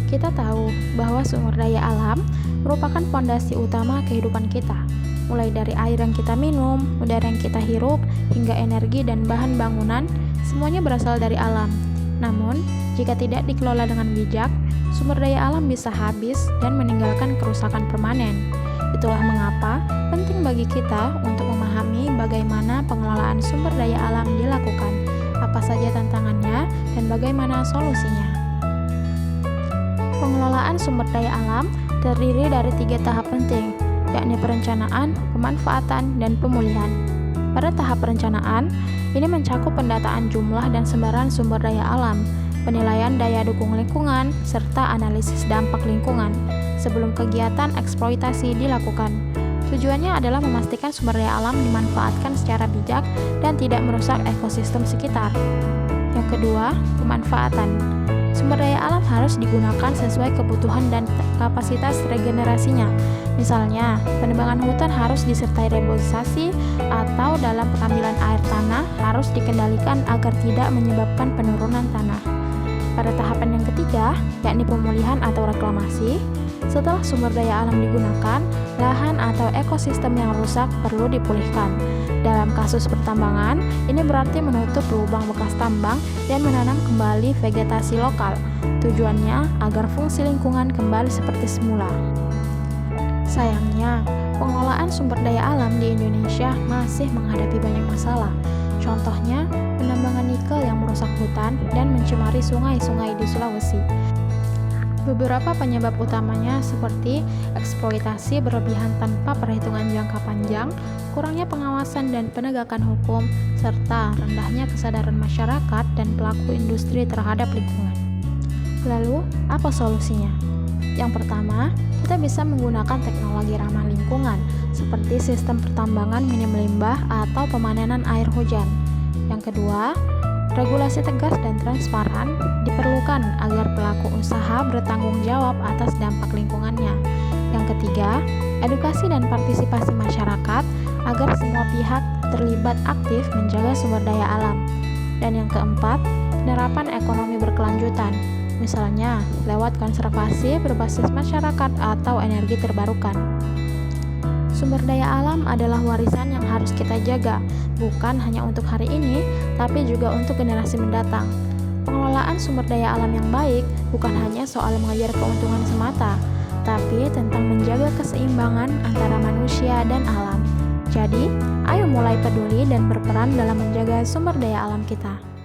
Kita tahu bahwa sumber daya alam merupakan fondasi utama kehidupan kita, mulai dari air yang kita minum, udara yang kita hirup, hingga energi dan bahan bangunan, semuanya berasal dari alam. Namun, jika tidak dikelola dengan bijak, sumber daya alam bisa habis dan meninggalkan kerusakan permanen. Itulah mengapa penting bagi kita untuk memahami bagaimana pengelolaan sumber daya alam dilakukan, apa saja tantangannya, dan bagaimana solusinya. Pengelolaan sumber daya alam terdiri dari 3 tahap penting, yakni perencanaan, pemanfaatan, dan pemulihan. Pada tahap perencanaan, ini mencakup pendataan jumlah dan sebaran sumber daya alam, penilaian daya dukung lingkungan, serta analisis dampak lingkungan sebelum kegiatan eksploitasi dilakukan. Tujuannya adalah memastikan sumber daya alam dimanfaatkan secara bijak dan tidak merusak ekosistem sekitar. Yang kedua, pemanfaatan. Sumber daya alam harus digunakan sesuai kebutuhan dan kapasitas regenerasinya. Misalnya, penebangan hutan harus disertai reboisasi atau dalam pengambilan air tanah harus dikendalikan agar tidak menyebabkan penurunan tanah. Pada tahapan yang ketiga, yakni pemulihan atau reklamasi, setelah sumber daya alam digunakan, lahan atau ekosistem yang rusak perlu dipulihkan. Dalam kasus pertambangan, ini berarti menutup lubang bekas tambang dan menanam kembali vegetasi lokal. Tujuannya agar fungsi lingkungan kembali seperti semula. Sayangnya, pengelolaan sumber daya alam di Indonesia masih menghadapi banyak masalah. Contohnya, penambangan nikel yang merusak hutan dan mencemari sungai-sungai di Sulawesi. Beberapa penyebab utamanya seperti eksploitasi berlebihan tanpa perhitungan jangka panjang, kurangnya pengawasan dan penegakan hukum, serta rendahnya kesadaran masyarakat dan pelaku industri terhadap lingkungan. Lalu, apa solusinya? Yang pertama, kita bisa menggunakan teknologi ramah lingkungan, seperti sistem pertambangan minim limbah atau pemanenan air hujan. Yang kedua, regulasi tegas dan transparan diperlukan agar pelaku usaha bertanggung jawab atas dampak lingkungannya. Yang ketiga, edukasi dan partisipasi masyarakat agar semua pihak terlibat aktif menjaga sumber daya alam. Dan yang keempat, penerapan ekonomi berkelanjutan, misalnya lewat konservasi berbasis masyarakat atau energi terbarukan. Sumber daya alam adalah warisan yang harus kita jaga, bukan hanya untuk hari ini, tapi juga untuk generasi mendatang. Pengelolaan sumber daya alam yang baik bukan hanya soal mengejar keuntungan semata, tapi tentang menjaga keseimbangan antara manusia dan alam. Jadi, ayo mulai peduli dan berperan dalam menjaga sumber daya alam kita.